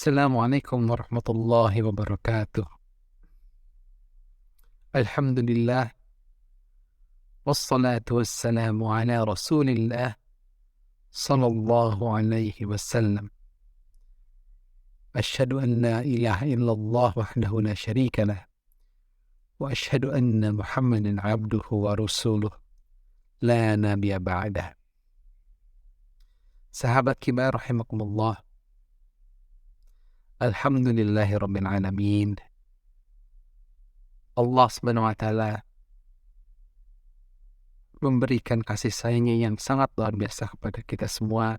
Assalamualaikum warahmatullahi wabarakatuh. Alhamdulillah, wassalatu wassalamu ala rasulillah, sallallahu alaihi wasallam. Ashhadu an la ilaha illallah wahdahu la sharika lah, wa ashhadu anna Muhammadan abduhu wa rasuluh, la nabiya ba'dah. Sahabat kibar rahimakumullah, alhamdulillahi rabbil alamin. Allah subhanahu wa ta'ala memberikan kasih sayangnya yang sangat luar biasa kepada kita semua,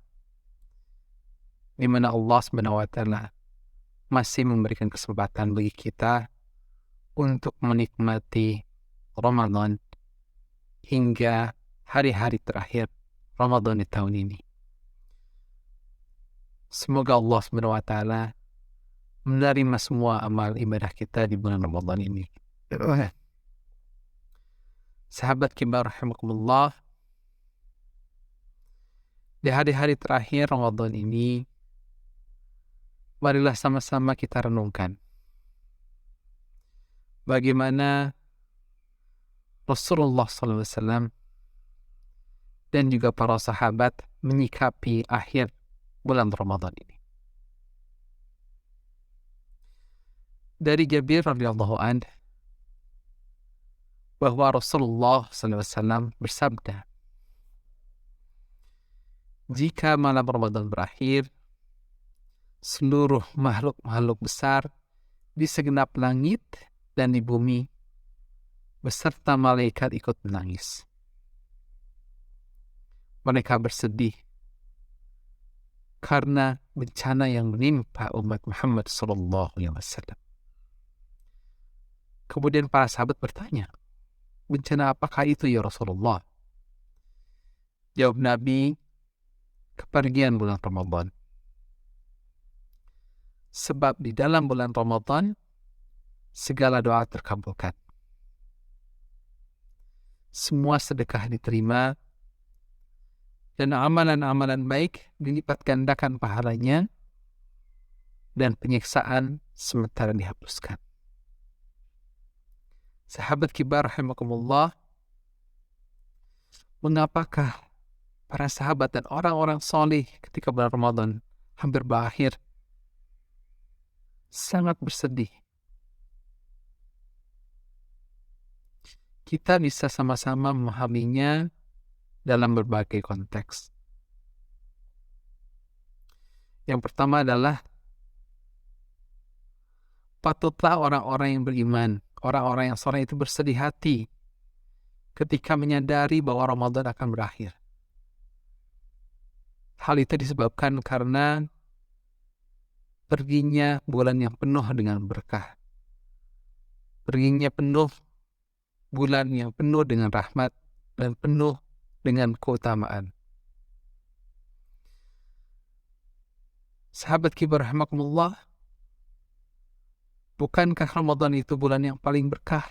di mana Allah subhanahu wa ta'ala masih memberikan kesempatan bagi kita untuk menikmati Ramadan hingga hari-hari terakhir Ramadan di tahun ini. Semoga Allah subhanahu wa ta'ala menerima semua amal ibadah kita di bulan Ramadan ini. Sahabat kibar rahimakumullah, di hari-hari terakhir Ramadan ini, marilah sama-sama kita renungkan bagaimana Rasulullah SAW dan juga para sahabat menyikapi akhir bulan Ramadan ini. Dari Jabir radhiyallahu anhu bahwa Rasulullah SAW bersabda, jika malam Ramadan berakhir, seluruh makhluk-makhluk besar di segenap langit dan di bumi beserta malaikat ikut menangis. Mereka bersedih karena bencana yang menimpa umat Muhammad SAW. Kemudian para sahabat bertanya, bencana apakah itu ya Rasulullah? Jawab Nabi, kepergian bulan Ramadan. Sebab di dalam bulan Ramadan, segala doa terkabulkan. Semua sedekah diterima, dan amalan-amalan baik dilipat gandakan pahalanya, dan penyiksaan sementara dihapuskan. Sahabat kibar rahimakumullah, mengapakah para sahabat dan orang-orang soleh ketika bulan Ramadan hampir berakhir sangat bersedih? Kita bisa sama-sama memahaminya dalam berbagai konteks. Yang pertama adalah, patutlah orang-orang yang beriman, orang-orang yang soleh itu bersedih hati ketika menyadari bahwa Ramadan akan berakhir. Hal itu disebabkan karena perginya bulan yang penuh dengan berkah. Perginya bulan yang penuh dengan rahmat dan penuh dengan keutamaan. Sahabat kibar rahimakumullah, bukankah Ramadan itu bulan yang paling berkah?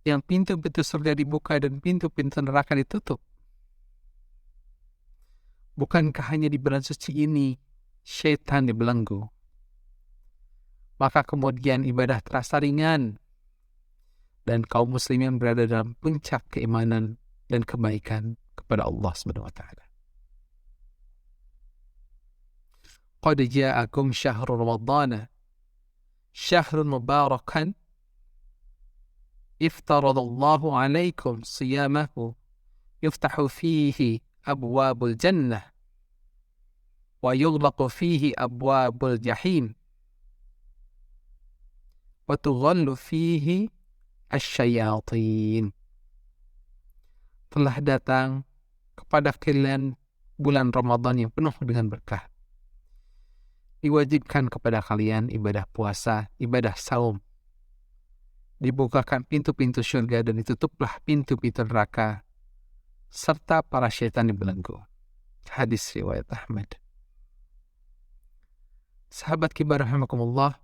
Yang pintu-pintu surga dibuka dan pintu-pintu neraka ditutup. Bukankah hanya di bulan suci ini syaitan dibelenggu? Maka kemudian ibadah terasa ringan dan kaum muslimin berada dalam puncak keimanan dan kebaikan kepada Allah Subhanahu wa taala. Qad ja'akum syahrul ramadana syahrun mubarakan iftaradallahu alaikum siyamahu yuftahu fihi abwabul jannah wa yughlaqu fihi abwabul jahim wa tughallu fihi asyayatin. Telah datang kepada kalian bulan Ramadan yang penuh dengan berkah. Diwajibkan kepada kalian ibadah puasa, ibadah saum. Dibukakan pintu-pintu syurga dan ditutuplah pintu-pintu neraka, serta para syaitan dibelenggu. Hadis riwayat Ahmad. Sahabat kibar rahimakumullah,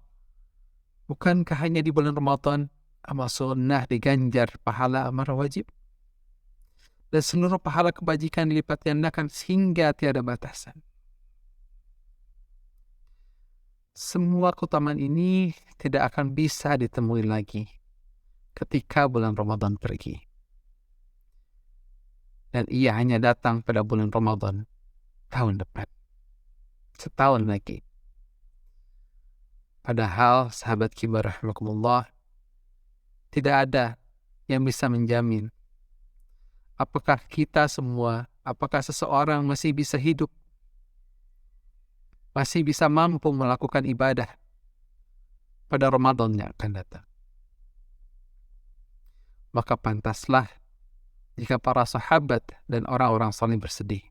bukankah hanya di bulan Ramadan amal sunnah diganjar pahala amal wajib? Dan seluruh pahala kebajikan dilipat gandakan sehingga tiada batasan. Semua keutamaan ini tidak akan bisa ditemui lagi ketika bulan Ramadan pergi. Dan ia hanya datang pada bulan Ramadan tahun depan. Setahun lagi. Padahal sahabat kibar rahimakumullah, tidak ada yang bisa menjamin apakah kita semua, apakah seseorang masih bisa hidup, masih bisa mampu melakukan ibadah pada Ramadan yang akan datang. Maka pantaslah jika para sahabat dan orang-orang saleh bersedih,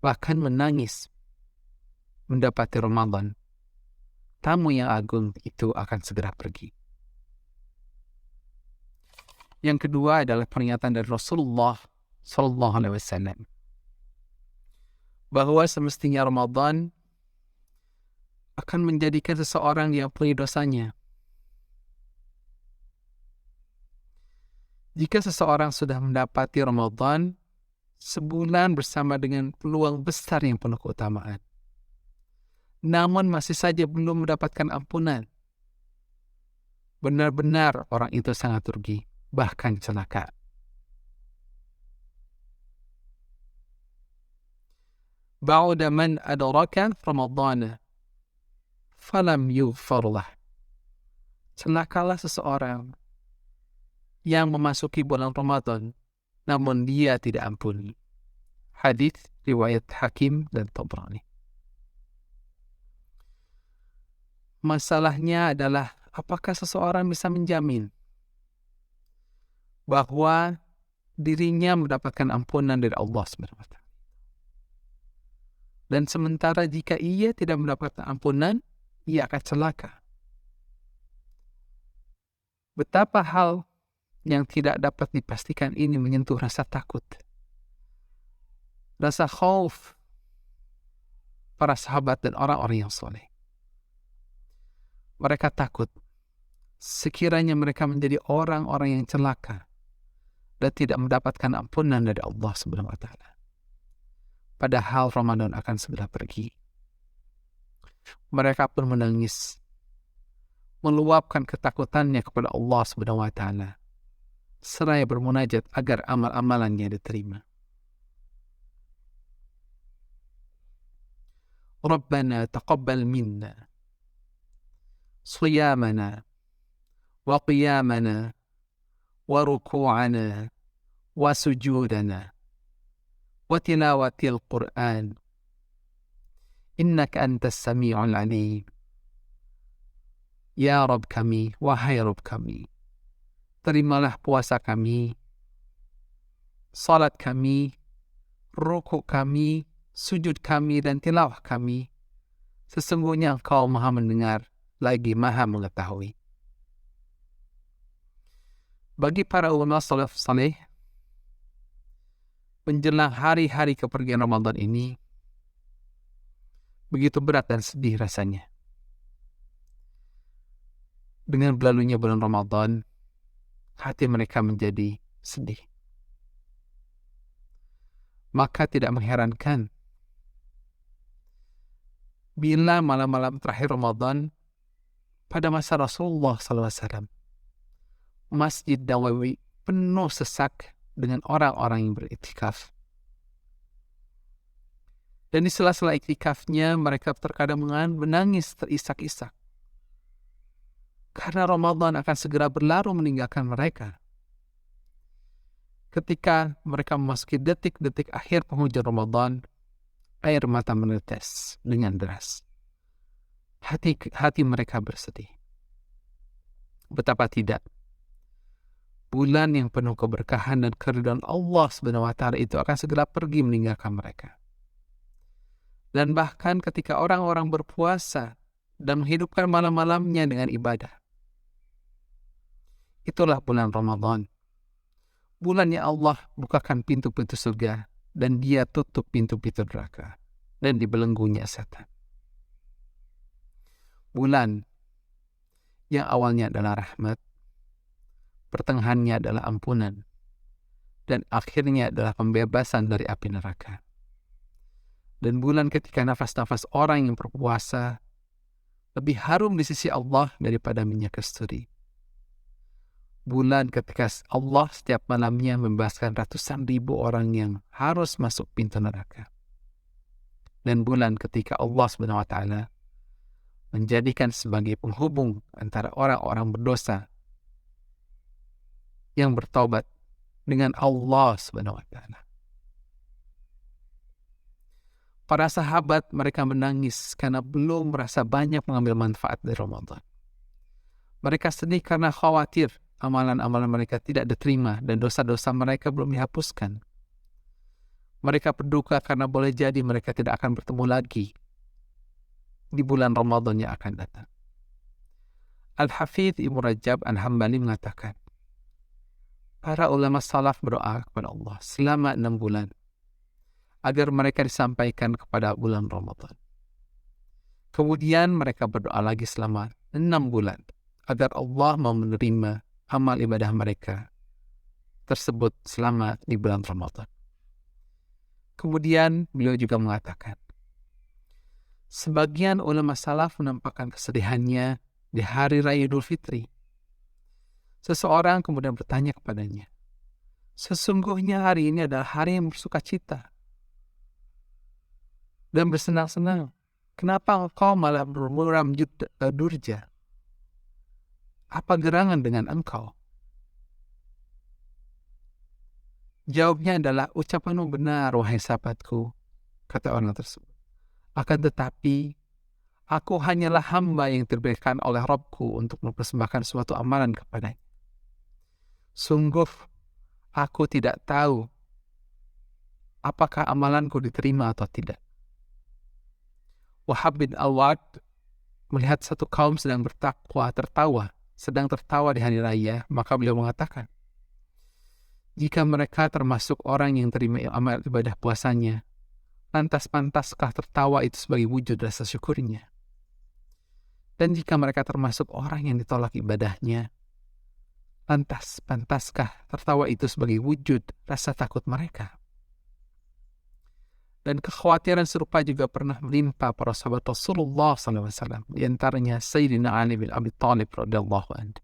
bahkan menangis mendapati Ramadan, tamu yang agung itu akan segera pergi. Yang kedua adalah peringatan dari Rasulullah Sallallahu Alaihi Wasallam bahwa semestinya Ramadan akan menjadikan seseorang diampuni dosanya. Jika seseorang sudah mendapati Ramadan, sebulan bersama dengan peluang besar yang penuh keutamaan, namun masih saja belum mendapatkan ampunan, benar-benar orang itu sangat rugi, bahkan celaka. Ba'da man adraka Ramadana falam yughfar lah. Celakalah seseorang yang memasuki bulan Ramadan namun dia tidak ampuni. Hadis riwayat Hakim dan Tabrani. Masalahnya adalah apakah seseorang bisa menjamin bahwa dirinya mendapatkan ampunan dari Allah SWT. Dan sementara jika ia tidak mendapatkan ampunan, ia akan celaka. Betapa hal yang tidak dapat dipastikan ini menyentuh rasa takut, rasa khauf para sahabat dan orang-orang yang soleh. Mereka takut sekiranya mereka menjadi orang-orang yang celaka dan tidak mendapatkan ampunan dari Allah Subhanahu wa taala. Padahal Ramadan akan segera pergi. Mereka pun menangis, meluapkan ketakutannya kepada Allah Subhanahu wa taala, seraya bermunajat agar amal-amalannya diterima. Rabbana taqabbal minna صيامنا وقيامنا وركوعنا وسجودنا وتلاوة القرآن إنك أنت السميع العليم. Ya Rabb kami, wahai Rabb kami, terimalah puasa kami, salat kami, rukuk kami, sujud kami, dan tilawah kami. Sesungguhnya Engkau Maha mendengar lagi Maha mengetahui. Bagi para ulama salaf saleh, menjelang hari-hari kepergian Ramadan ini begitu berat dan sedih rasanya. Dengan berlalunya bulan Ramadan, hati mereka menjadi sedih. Maka tidak mengherankan bila malam-malam terakhir Ramadan pada masa Rasulullah SAW, Masjid Nawawi penuh sesak dengan orang-orang yang beriktikaf. Dan di sela-sela iktikafnya mereka terkadang menangis terisak-isak. Karena Ramadan akan segera berlalu meninggalkan mereka. Ketika mereka memasuki detik-detik akhir penghujung Ramadan, air mata menetes dengan deras. Hati mereka bersedih. Betapa tidak, bulan yang penuh keberkahan dan keridhaan Allah Subhanahu wa taala itu akan segera pergi meninggalkan mereka. Dan bahkan ketika orang-orang berpuasa dan menghidupkan malam-malamnya dengan ibadah, itulah bulan Ramadan. Bulan yang Allah bukakan pintu-pintu surga dan Dia tutup pintu-pintu neraka dan dibelenggunya setan. Bulan yang awalnya adalah rahmat, pertengahannya adalah ampunan, dan akhirnya adalah pembebasan dari api neraka. Dan bulan ketika nafas-nafas orang yang berpuasa lebih harum di sisi Allah daripada minyak kasturi. Bulan ketika Allah setiap malamnya membebaskan ratusan ribu orang yang harus masuk pintu neraka. Dan bulan ketika Allah SWT menjadikan sebagai penghubung antara orang-orang berdosa yang bertaubat dengan Allah SWT. Para sahabat mereka menangis karena belum merasa banyak mengambil manfaat dari Ramadan. Mereka sedih karena khawatir amalan-amalan mereka tidak diterima dan dosa-dosa mereka belum dihapuskan. Mereka berduka karena boleh jadi mereka tidak akan bertemu lagi di bulan Ramadan yang akan datang. Al-Hafidh Ibnu Rajab Al-Hambali mengatakan, para ulama salaf berdoa kepada Allah selama 6 bulan agar mereka disampaikan kepada bulan Ramadan. Kemudian mereka berdoa lagi selama 6 bulan agar Allah mau menerima amal ibadah mereka tersebut selama di bulan Ramadan. Kemudian beliau juga mengatakan, sebagian ulama salaf menampakkan kesedihannya di hari raya Idul Fitri. Seseorang kemudian bertanya kepadanya, sesungguhnya hari ini adalah hari yang bersukacita dan bersenang-senang. Kenapa engkau malah bermuram durja? Apa gerangan dengan engkau? Jawabnya adalah, ucapanmu benar, wahai sahabatku, kata orang tersebut. Akan tetapi, aku hanyalah hamba yang diberikan oleh Rabbku untuk mempersembahkan suatu amalan kepadanya. Sungguh, aku tidak tahu apakah amalanku diterima atau tidak. Wahab bin Al-Wad melihat satu kaum sedang sedang tertawa di hari raya, maka beliau mengatakan, jika mereka termasuk orang yang terima amal ibadah puasanya, lantas pantaskah tertawa itu sebagai wujud rasa syukurnya? Dan jika mereka termasuk orang yang ditolak ibadahnya, lantas pantaskah tertawa itu sebagai wujud rasa takut mereka? Dan kekhawatiran serupa juga pernah menimpa para sahabat Rasulullah SAW, di antaranya Sayyidina Ali bin Abi Thalib radhiyallahu anhu.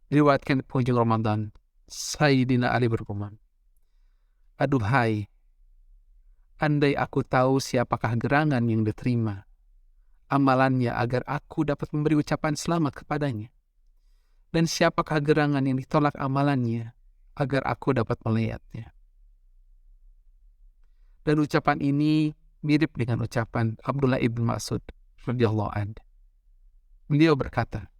Diriwayatkan di penghujung Ramadan, Sayyidina Ali bergumam, aduhai, andai aku tahu siapakah gerangan yang diterima amalannya agar aku dapat memberi ucapan selamat kepadanya, dan siapakah gerangan yang ditolak amalannya agar aku dapat melihatnya. Dan ucapan ini mirip dengan ucapan Abdullah ibn Mas'ud radhiyallahu anhu. Beliau berkata,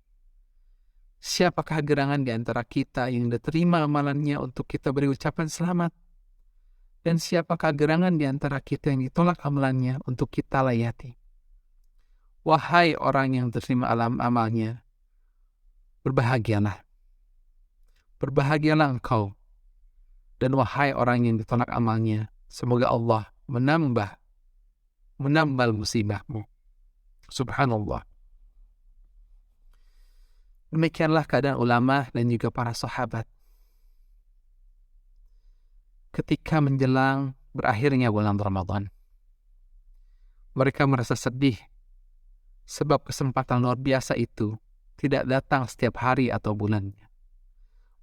siapakah gerangan di antara kita yang diterima amalannya untuk kita beri ucapan selamat? Dan siapakah gerangan di antara kita yang ditolak amalannya untuk kita layati? Wahai orang yang terima amalnya, berbahagialah. Berbahagialah engkau. Dan wahai orang yang ditolak amalnya, semoga Allah menambal musibahmu. Subhanallah. Demikianlah keadaan ulama dan juga para sahabat ketika menjelang berakhirnya bulan Ramadan. Mereka merasa sedih sebab kesempatan luar biasa itu tidak datang setiap hari atau bulannya.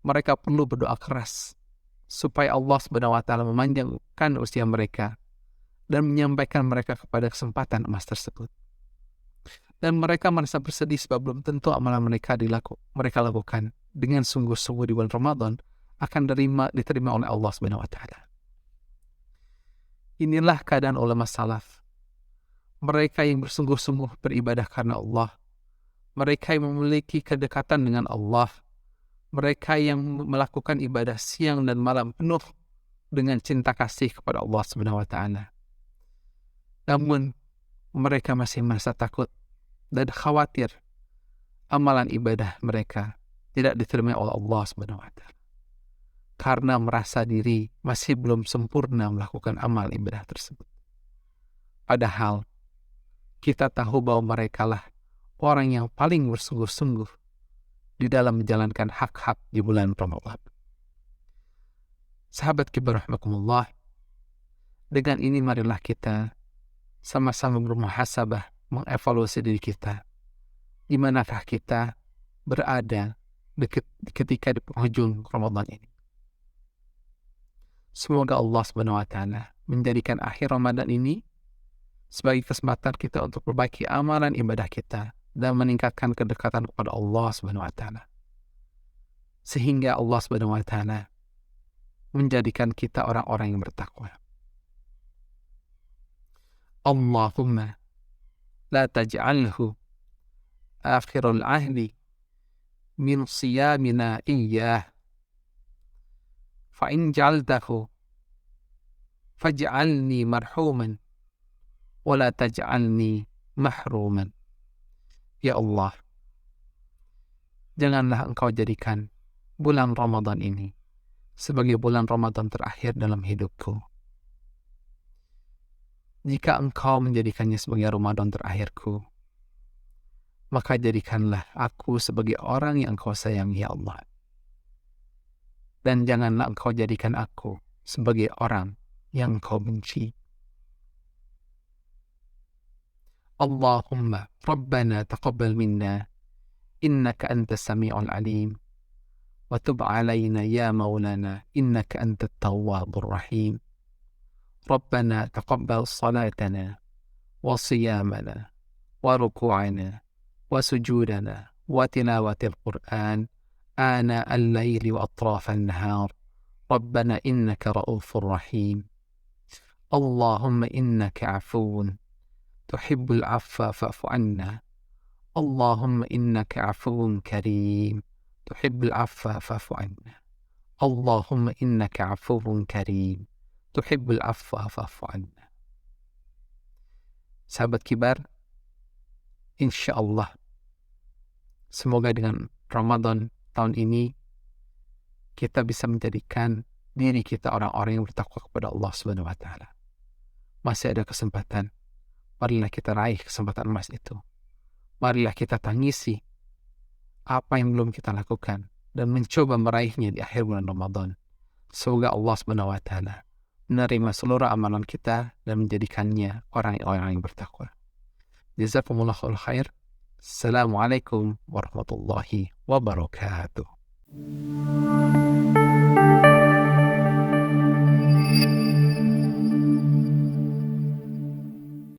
Mereka perlu berdoa keras supaya Allah SWT memanjangkan usia mereka dan menyampaikan mereka kepada kesempatan emas tersebut. Dan mereka merasa bersedih sebab belum tentu amalan mereka lakukan dengan sungguh-sungguh di bulan Ramadan akan diterima oleh Allah SWT. Inilah keadaan ulama salaf. Mereka yang bersungguh-sungguh beribadah karena Allah. Mereka yang memiliki kedekatan dengan Allah. Mereka yang melakukan ibadah siang dan malam penuh dengan cinta kasih kepada Allah SWT. Namun mereka masih merasa takut dan khawatir amalan ibadah mereka tidak diterima oleh Allah SWT. Karena merasa diri masih belum sempurna melakukan amal ibadah tersebut. Padahal kita tahu bahwa merekalah orang yang paling bersungguh-sungguh di dalam menjalankan hak-hak di bulan Ramadan. Sahabat kibar rahimakumullah, dengan ini marilah kita sama-sama bermuhasabah, mengevaluasi diri kita. di manakah kita berada ketika di penghujung Ramadan ini. Semoga Allah Subhanahu wa taala menjadikan akhir Ramadan ini sebagai kesempatan kita untuk perbaiki amalan ibadah kita dan meningkatkan kedekatan kepada Allah Subhanahu wa taala. Sehingga Allah Subhanahu wa taala menjadikan kita orang-orang yang bertakwa. Allahumma la taj'alhu akhirul ahdi min siyamina iyyah. Fa'in ja'altahu faj'alni marhuman wala taj'alni mahruman. Ya Allah, janganlah Engkau jadikan bulan Ramadan ini sebagai bulan Ramadan terakhir dalam hidupku. Jika Engkau menjadikannya sebagai Ramadan terakhirku, maka jadikanlah aku sebagai orang yang Engkau sayangi, ya Allah. Dan janganlah Engkau jadikan aku sebagai orang yang Engkau benci. Allahumma Rabbana taqabbal minna innaka antas sami'ul alim wa tub alaina ya maulana innaka antat tawwabur rahim. Rabbana taqabbal salatana wa siyamana wa ruku'ana wa sujudana wa tilawatil Qur'an آناء الليل وأطراف النهار. ربنا إنك رؤوف رحيم. اللهم إنك عفو تحب العفو فاعف عنا. اللهم إنك عفو كريم تحب العفو فاعف عنا. اللهم إنك عفو كريم تحب العفو فاعف عنا. Sahabat kibar, insya Allah semoga dengan Ramadan tahun ini kita bisa menjadikan diri kita orang-orang yang bertakwa kepada Allah Subhanahu wa taala. Masih ada kesempatan. Marilah kita raih kesempatan emas itu. Marilah kita tangisi apa yang belum kita lakukan dan mencoba meraihnya di akhir bulan Ramadan. Semoga Allah Subhanahu wa taala menerima seluruh amalan kita dan menjadikannya orang-orang yang bertakwa. Jazakumullah khair. Assalamualaikum warahmatullahi wabarakatuh.